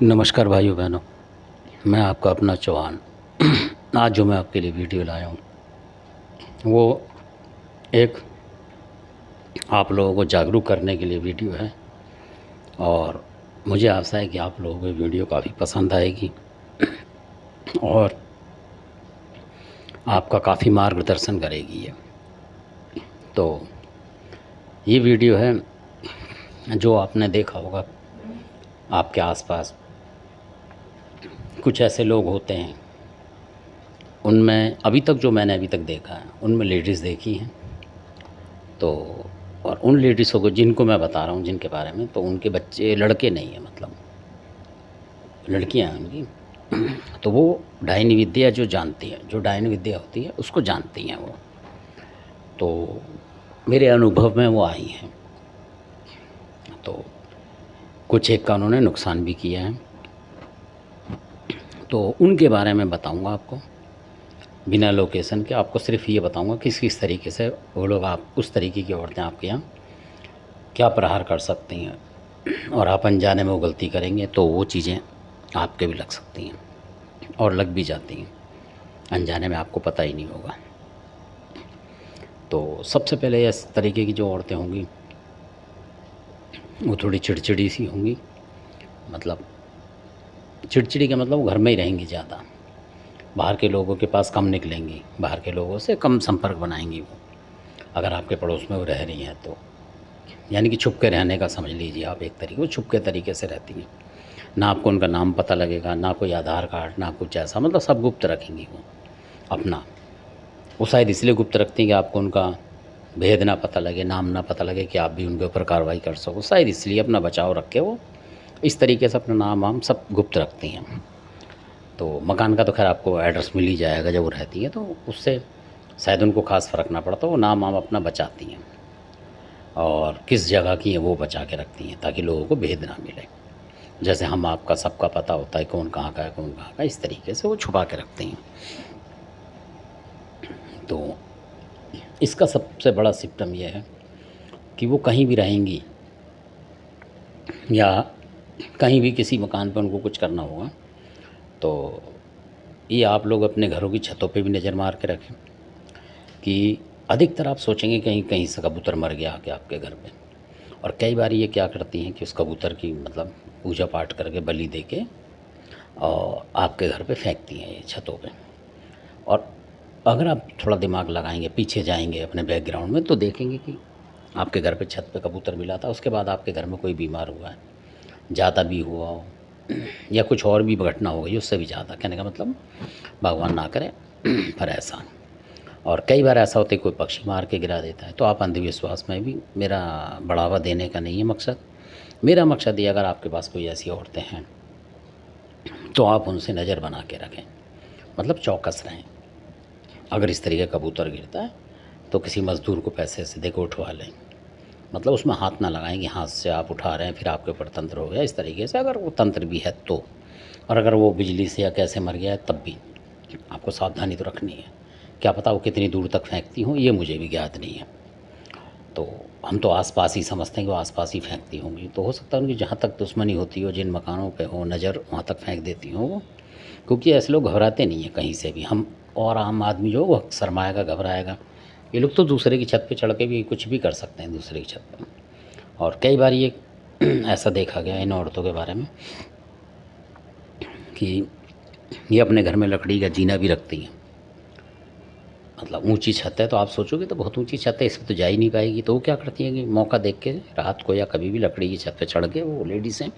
नमस्कार भाइयों बहनों, मैं आपका अपना चौहान। आज जो मैं आपके लिए वीडियो लाया हूँ वो एक आप लोगों को जागरूक करने के लिए वीडियो है। और मुझे आशा है कि आप लोगों को ये वीडियो काफ़ी पसंद आएगी और आपका काफ़ी मार्गदर्शन करेगी ये। तो ये वीडियो है जो आपने देखा होगा, आपके आसपास कुछ ऐसे लोग होते हैं, उनमें अभी तक जो मैंने अभी तक देखा है उनमें लेडीज़ देखी हैं। तो और उन लेडीज़ों को जिनको मैं बता रहा हूँ जिनके बारे में, तो उनके बच्चे लड़के नहीं हैं, मतलब लड़कियां हैं उनकी। तो वो डायनी विद्या जो जानती हैं, जो डायनी विद्या होती है उसको जानती हैं वो। तो मेरे अनुभव में वो आई हैं। तो कुछ एक का उन्होंने नुकसान भी किया है, तो उनके बारे में बताऊंगा आपको बिना लोकेशन के। आपको सिर्फ ये बताऊंगा किस किस तरीके से वो लोग, आप उस तरीके की औरतें आपके यहाँ क्या प्रहार कर सकती हैं। और आप अनजाने में वो गलती करेंगे तो वो चीज़ें आपके भी लग सकती हैं और लग भी जाती हैं, अनजाने में आपको पता ही नहीं होगा। तो सबसे पहले इस तरीके की जो औरतें होंगी वो थोड़ी चिड़चिड़ी सी होंगी। मतलब चिड़चिड़ी का मतलब वो घर में ही रहेंगी ज़्यादा, बाहर के लोगों के पास कम निकलेंगी, बाहर के लोगों से कम संपर्क बनाएंगी वो, अगर आपके पड़ोस में वो रह रही हैं तो। यानी कि छुप के रहने का समझ लीजिए आप, एक तरीके वो छुप के तरीके से रहती हैं। ना आपको उनका नाम पता लगेगा, ना कोई आधार कार्ड, ना कुछ ऐसा, मतलब सब गुप्त रखेंगी वो अपना। वो शायद इसलिए गुप्त रखती हैं कि आपको उनका भेद ना पता लगे, नाम ना पता लगे कि आप भी उनके ऊपर कार्रवाई कर सको, शायद इसलिए अपना बचाव रख के वो इस तरीके से अपना नाम वाम सब गुप्त रखती हैं। तो मकान का तो खैर आपको एड्रेस मिल ही जाएगा जब वो रहती है, तो उससे शायद उनको खास फ़र्क ना पड़ता, वो नाम वाम अपना बचाती हैं। और किस जगह की है वो बचा के रखती हैं ताकि लोगों को भेद ना मिले। जैसे हम आपका सबका पता होता है कौन कहाँ का है, कौन कहाँ का, इस तरीके से वो छुपा के रखते हैं। तो इसका सबसे बड़ा सिम्पटम ये है कि वो कहीं भी रहेंगी या कहीं भी किसी मकान पर उनको कुछ करना होगा तो ये आप लोग अपने घरों की छतों पे भी नज़र मार के रखें कि अधिकतर आप सोचेंगे कहीं कहीं से कबूतर मर गया आके आपके घर पे। और कई बार ये क्या करती हैं कि उस कबूतर की मतलब पूजा पाठ करके बलि दे के और आपके घर पे फेंकती हैं ये छतों पे। और अगर आप थोड़ा दिमाग लगाएंगे, पीछे जाएंगे अपने बैकग्राउंड में, तो देखेंगे कि आपके घर पे छत पे कबूतर मिला था, उसके बाद आपके घर में कोई बीमार हुआ है, ज़्यादा भी हुआ हो या कुछ और भी घटना हो गई उससे भी ज़्यादा, कहने का मतलब भगवान ना करे पर ऐसा। और कई बार ऐसा होता है कोई पक्षी मार के गिरा देता है। तो आप अंधविश्वास में भी, मेरा बढ़ावा देने का नहीं है मकसद, मेरा मकसद ये, अगर आपके पास कोई ऐसी औरतें हैं तो आप उनसे नज़र बना के रखें, मतलब चौकस रहें। अगर इस तरीके का कबूतर गिरता है तो किसी मज़दूर को पैसे से दे के उठवा लें, मतलब उसमें हाथ ना लगाएं कि हाथ से आप उठा रहे हैं फिर आपके ऊपर तंत्र हो गया, इस तरीके से अगर वो तंत्र भी है तो। और अगर वो बिजली से या कैसे मर गया है तब भी आपको सावधानी तो रखनी है। क्या पता वो कितनी दूर तक फेंकती हों, ये मुझे भी ज्ञात नहीं है। तो हम तो आसपास ही समझते हैं कि वो आसपास ही फेंकती होंगी। तो हो सकता है उनकी जहाँ तक दुश्मनी होती हो, जिन मकानों पे हो नज़र, वहाँ तक फेंक देती हो वो। क्योंकि ऐसे लोग घबराते नहीं हैं कहीं से भी। हम और आम आदमी जो वो शर्माएगा, घबराएगा। ये लोग तो दूसरे की छत पे चढ़ के भी कुछ भी कर सकते हैं दूसरे की छत पर। और कई बार ये ऐसा देखा गया इन औरतों के बारे में कि ये अपने घर में लकड़ी का जीना भी रखती हैं। मतलब ऊंची छत है तो आप सोचोगे तो बहुत ऊंची छत है, इस पर तो जा ही नहीं पाएगी। तो वो क्या करती हैं कि मौका देख के रात को या कभी भी लकड़ी की छत पे चढ़ के वो लेडीज़ हैं,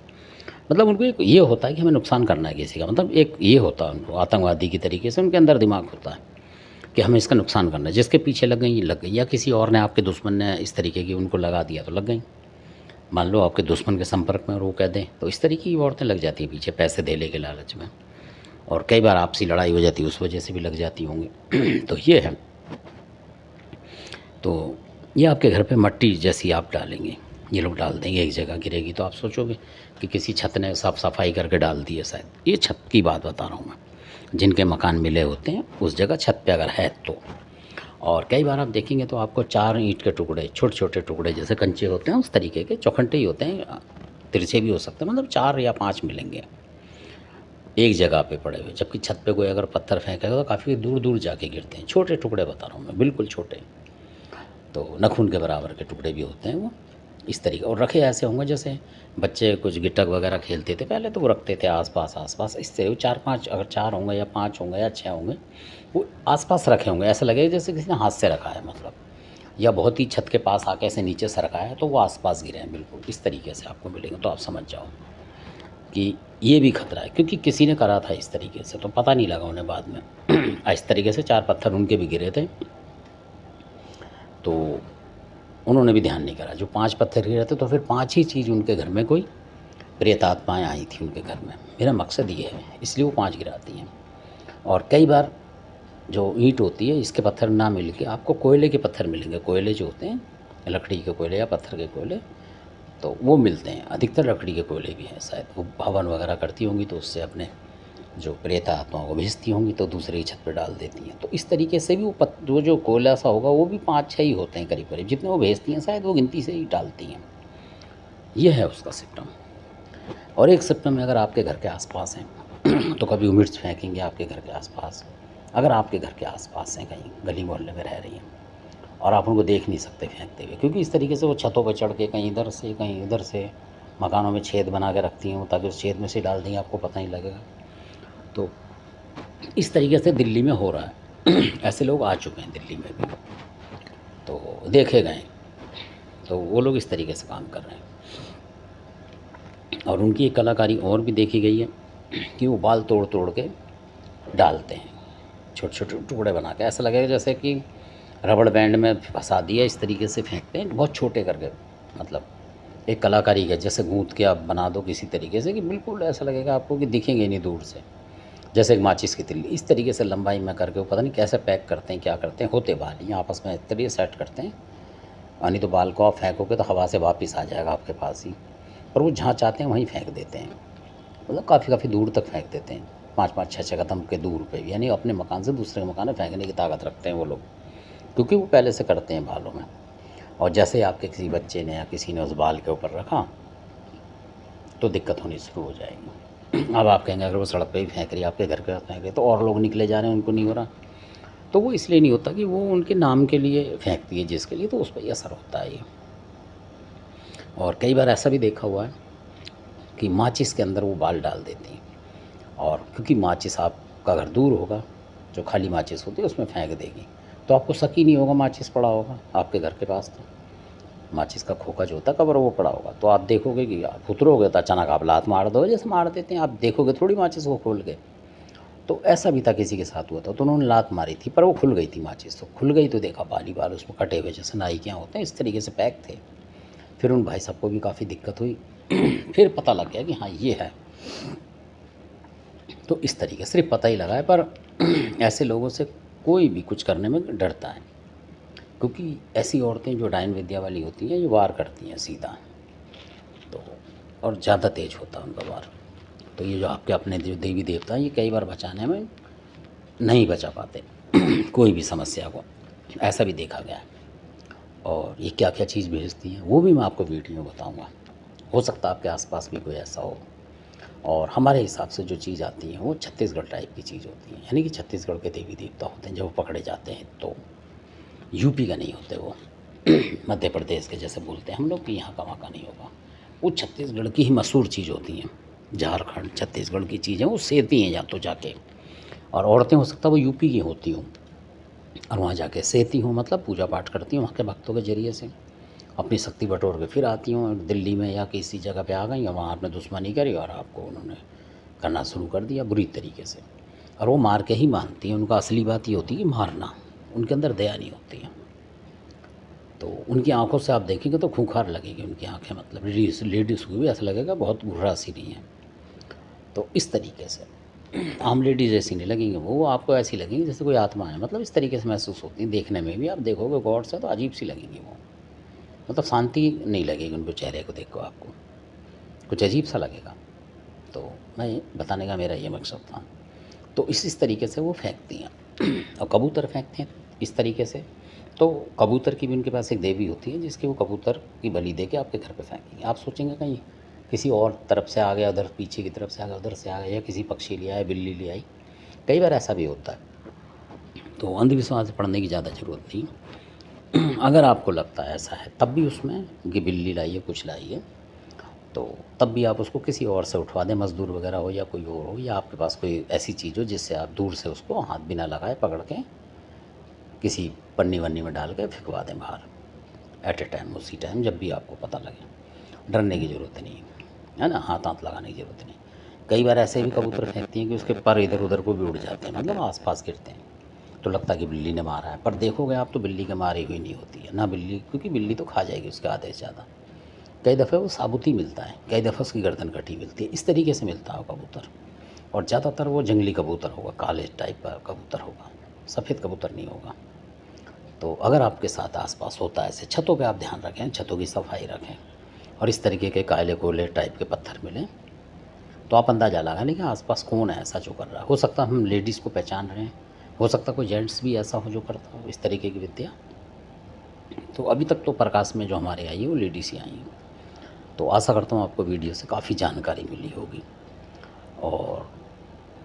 मतलब उनको एक ये होता है कि हमें नुकसान करना है किसी का, मतलब एक ये होता है उनको, आतंकवादी की तरीके से उनके अंदर दिमाग होता है कि हमें इसका नुकसान करना है। जिसके पीछे लग गई लग गई, या किसी और ने, आपके दुश्मन ने इस तरीके की उनको लगा दिया तो लग गई। मान लो आपके दुश्मन के संपर्क में और वो कह दें, तो इस तरीके की औरतें लग जाती हैं पीछे पैसे देने के लालच में। और कई बार आपसी लड़ाई हो जाती है, उस वजह से भी लग जाती होंगी। तो ये है। तो ये आपके घर पे मट्टी जैसी आप डालेंगे, ये लोग डाल देंगे, एक जगह गिरेगी तो आप सोचोगे कि किसी छत ने साफ सफाई करके डाल दी है शायद। ये छत की बात बता रहा हूँ मैं, जिनके मकान मिले होते हैं उस जगह छत पे अगर है तो। और कई बार आप देखेंगे तो आपको 4 ईंट के टुकड़े, छोटे छोटे टुकड़े जैसे कंचे होते हैं उस तरीके के, चौखंटे ही होते हैं, तिरछे भी हो सकते हैं, मतलब 4 या 5 मिलेंगे एक जगह पे पड़े हुए, जबकि छत पे कोई अगर पत्थर फेंकेगा तो काफ़ी दूर दूर जाके गिरते हैं। छोटे टुकड़े बता रहा हूँ मैं, बिल्कुल छोटे, तो नाखून के बराबर के टुकड़े भी होते हैं वो, इस तरीके। और रखे ऐसे होंगे जैसे बच्चे कुछ गिटक वगैरह खेलते थे पहले, तो वो रखते थे आस पास इस तरह। 4-5, अगर 4 होंगे या 5 होंगे या 6 होंगे, वो आस पास रखे होंगे, ऐसा लगेगा जैसे किसी ने हाथ से रखा है मतलब, या बहुत ही छत के पास आके ऐसे नीचे सरका है तो वो आस पास गिरे हैं, बिल्कुल इस तरीके से आपको मिलेंगे। तो आप समझ जाओ कि ये भी खतरा है, क्योंकि किसी ने करा था इस तरीके से, तो पता नहीं लगा उन्हें बाद में। इस तरीके से 4 पत्थर उनके भी गिरे थे, तो उन्होंने भी ध्यान नहीं करा। जो 5 पत्थर गिरे थे, तो फिर 5 ही चीज़ उनके घर में कोई प्रेत आत्माएँ आई थी उनके घर में। मेरा मकसद ये है, इसलिए वो 5 गिराती हैं। और कई बार जो ईंट होती है, इसके पत्थर ना मिल के आपको कोयले के पत्थर मिलेंगे। कोयले जो होते हैं, लकड़ी के कोयले या पत्थर के कोयले, तो वो मिलते हैं। अधिकतर लकड़ी के कोयले भी हैं शायद, वो हवन वगैरह करती होंगी तो उससे अपने जो प्रेत आत्माओं को भेजती होंगी, तो दूसरे की छत पे डाल देती हैं। तो इस तरीके से भी वो जो कोयला सा होगा वो भी 5-6 ही होते हैं करीब करीब, जितने वो भेजती हैं शायद वो गिनती से ही डालती हैं। ये है उसका सिस्टम। और एक सिस्टम में, अगर आपके घर के आसपास हैं तो कभी वो मिर्च फेंकेंगे आपके घर के आसपास। अगर आपके घर के आसपास हैं, कहीं गली मोहल्ले में रह रही हैं और आप उनको देख नहीं सकते फेंकते हुए, क्योंकि इस तरीके से वो छतों पर चढ़ के कहीं इधर से कहीं उधर से मकानों में छेद बना के रखती हैं, ताकि उस छेद में से डाल देंगे, आपको पता नहीं लगेगा। तो इस तरीके से दिल्ली में हो रहा है। ऐसे लोग आ चुके हैं दिल्ली में भी, तो देखे गए, तो वो लोग इस तरीके से काम कर रहे हैं। और उनकी एक कलाकारी और भी देखी गई है कि वो बाल तोड़ तोड़ के डालते हैं, छोटे छोटे टुकड़े बना के, ऐसा लगेगा जैसे कि रबड़ बैंड में फंसा दिया, इस तरीके से फेंकते हैं बहुत छोटे करके। मतलब एक कलाकारी है, जैसे गूँथ के आप बना दो किसी तरीके से कि बिल्कुल ऐसा लगेगा आपको कि दिखेंगे नहीं दूर से, जैसे एक माचिस की तिल्ली, इस तरीके से लंबाई में करके। वो पता नहीं कैसे पैक करते हैं, क्या करते हैं, होते बाल ही आपस में इस तरीके सेट करते हैं। नहीं तो बाल को आप फेंकोगे तो हवा से वापस आ जाएगा आपके पास ही, और वो जहाँ चाहते हैं वहीं फेंक देते हैं। मतलब काफ़ी दूर तक फेंक देते हैं, 5-5, 6-6 कदम के दूर पे भी, यानी अपने मकान से दूसरे मकान में फेंकने की ताकत रखते हैं वो लोग, क्योंकि वो पहले से करते हैं बालों में। और जैसे ही आपके किसी बच्चे ने या किसी ने उस बाल के ऊपर रखा, तो दिक्कत होनी शुरू हो जाएगी। अब आप कहेंगे अगर वो सड़क पे ही फेंक रही है, आपके घर के पास फेंक रही है, तो और लोग निकले जा रहे हैं, उनको नहीं हो रहा। तो वो इसलिए नहीं होता कि वो उनके नाम के लिए फेंकती है जिसके लिए, तो उस पर ही असर होता है ये। और कई बार ऐसा भी देखा हुआ है कि माचिस के अंदर वो बाल डाल देती हैं, और क्योंकि माचिस आपका घर दूर होगा, जो खाली माचिस होती है उसमें फेंक देगी, तो आपको शक ही नहीं होगा माचिस पड़ा होगा आपके घर के पास। तो माचिस का खोखा जो होता है कवर, वो पड़ा होगा, तो आप देखोगे कि आप उतरोगे तो अचानक आप लात मार दो, जैसे मार देते हैं, आप देखोगे थोड़ी माचिस को खोल के। तो ऐसा भी था, किसी के साथ हुआ था, तो उन्होंने लात मारी थी पर वो खुल गई थी माचिस, तो खुल गई तो देखा बाल ही बाल उसमें कटे हुए, जैसे नाई के यहाँ होते हैं इस तरीके से पैक थे। फिर उन भाई साहब को भी काफ़ी दिक्कत हुई। फिर पता लग गया कि हाँ ये है। तो इस तरीके से सिर्फ पता ही लगा है, पर ऐसे लोगों से कोई भी कुछ करने में डरता है, क्योंकि ऐसी औरतें जो डायन विद्या वाली होती हैं, ये वार करती हैं सीधा, तो और ज़्यादा तेज होता है उनका वार। तो ये जो आपके अपने जो देवी देवता हैं, ये कई बार बचाने में नहीं बचा पाते कोई भी समस्या को, ऐसा भी देखा गया है। और ये क्या क्या चीज़ भेजती हैं वो भी मैं आपको वीडियो में बताऊँगा। हो सकता है आपके आसपास भी कोई ऐसा हो। और हमारे हिसाब से जो चीज़ आती है वो छत्तीसगढ़ टाइप की चीज़ होती है, यानी कि छत्तीसगढ़ के देवी देवता होते हैं। जब वो पकड़े जाते हैं तो यूपी का नहीं होते वो, मध्य प्रदेश के जैसे बोलते हैं हम लोग कि यहाँ का वहाँ का नहीं होगा, वो छत्तीसगढ़ की ही मशहूर चीज़ होती हैं। झारखंड छत्तीसगढ़ की चीज़ें वो सेती हैं या तो जाके, और औरतें हो सकता है वो यूपी की होती हों और वहाँ जाके सेती हूँ, मतलब पूजा पाठ करती हूँ वहाँ के भक्तों के ज़रिए से, अपनी शक्ति बटोर के फिर आती हूँ दिल्ली में या किसी जगह पे आ गई और वहाँ आपने दुश्मनी करी और आपको उन्होंने करना शुरू कर दिया बुरी तरीके से। और वो मार के ही मानती हैं, उनका असली बात ये होती है कि मारना, उनके अंदर दया नहीं होती है। तो उनकी आंखों से आप देखेंगे तो खूंखार लगेगी उनकी आंखें, मतलब लेडीज़ को भी ऐसा लगेगा बहुत बुरा सी नहीं है। तो इस तरीके से आम लेडीज़ ऐसी नहीं लगेंगी, वो आपको ऐसी लगेंगी जैसे कोई आत्मा है, मतलब इस तरीके से महसूस होती हैं। देखने में भी आप देखोगे गौर से तो अजीब सी लगेंगी वो, मतलब शांति नहीं लगेगी उनको, चेहरे को देखो आपको कुछ अजीब सा लगेगा। तो मैं बताने का मेरा ये मकसद था। तो इस तरीके से वो फेंकती हैं। और कबूतर फेंकते हैं इस तरीके से, तो कबूतर की भी उनके पास एक देवी होती है जिसकी वो कबूतर की बलि दे के आपके घर पे फेंकेंगे। आप सोचेंगे कहीं किसी और तरफ से आ गया, उधर पीछे की तरफ से आ गया, उधर से आ गया, या किसी पक्षी ले आया, बिल्ली ले आई, कई बार ऐसा भी होता है। तो अंधविश्वास से पढ़ने की ज़्यादा ज़रूरत नहीं। अगर आपको लगता है ऐसा है, तब भी उसमें कि बिल्ली लाई है, कुछ लाई है, तो तब भी आप उसको किसी और से उठवा दें, मज़दूर वगैरह हो या कोई और हो, या आपके पास कोई ऐसी चीज़ हो जिससे आप दूर से उसको हाथ बिना लगाए पकड़ के किसी पन्नी वन्नी में डाल के फेंकवा दें बाहर, एट ए टाइम, उसी टाइम जब भी आपको पता लगे। डरने की ज़रूरत नहीं है ना, हाथ लगाने की ज़रूरत नहीं। कई बार ऐसे भी कबूतर फेंकती हैं कि उसके पर इधर उधर को भी उड़ जाते हैं, मतलब आसपास गिरते हैं, तो लगता है कि बिल्ली ने मारा है, पर देखोगे आप तो बिल्ली के मारी हुई नहीं होती है ना बिल्ली, क्योंकि बिल्ली तो खा जाएगी उसके आधे से ज़्यादा। कई दफ़े वो साबुत ही मिलता है, कई दफ़े उसकी गर्दन कटी मिलती है, इस तरीके से मिलता है कबूतर। और ज़्यादातर वो जंगली कबूतर होगा, काले टाइप का कबूतर होगा, सफ़ेद कबूतर नहीं होगा। तो अगर आपके साथ आसपास होता है ऐसे, छतों पे आप ध्यान रखें, छतों की सफाई रखें, और इस तरीके के काले कोले टाइप के पत्थर मिलें तो आप अंदाज़ा लगा लें कि आसपास कौन है ऐसा जो कर रहा है। हो सकता है हम लेडीज़ को पहचान रहे हैं, हो सकता है कोई जेंट्स भी ऐसा हो जो करता हो इस तरीके की विद्या। तो अभी तक तो प्रकाश में जो हमारे आई है वो लेडीज़ ही आई हैं। तो आशा करता हूँ आपको वीडियो से काफ़ी जानकारी मिली होगी और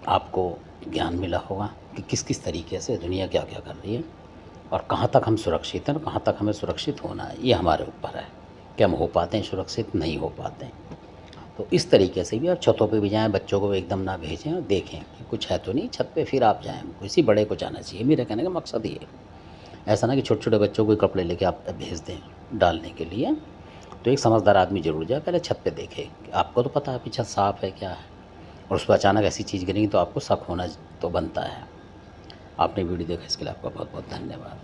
आपको ज्ञान मिला होगा कि किस किस तरीके से दुनिया क्या क्या कर रही है और कहाँ तक हम सुरक्षित हैं और कहाँ तक हमें सुरक्षित होना है, ये हमारे ऊपर है कि हम हो पाते हैं सुरक्षित, नहीं हो पाते हैं। तो इस तरीके से भी आप छतों पे भी जाएँ, बच्चों को एकदम ना भेजें और देखें कि कुछ है तो नहीं छत पे, फिर आप जाएँ। किसी बड़े को जाना चाहिए, मेरे कहने का मकसद ये है। ऐसा ना कि छोटे-छोटे बच्चों को कपड़े लेके आप भेज दें डालने के लिए। तो एक समझदार आदमी ज़रूर जाए, पहले छत पे देखे कि आपको तो पता है कि छत साफ़ है क्या है, और उस पर अचानक ऐसी चीज़ गिरेगी तो आपको शक होना तो बनता है। आपने वीडियो देखा इसके लिए आपका बहुत-बहुत धन्यवाद।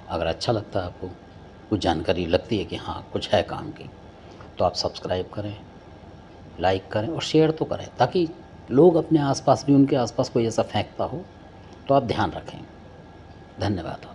अगर अच्छा लगता है आपको, कुछ जानकारी लगती है कि हाँ, कुछ है काम की, तो आप सब्सक्राइब करें, लाइक करें और शेयर तो करें, ताकि लोग अपने आस-पास भी, उनके आस-पास कोई ऐसा फेंकता हो तो आप ध्यान रखें। धन्यवाद।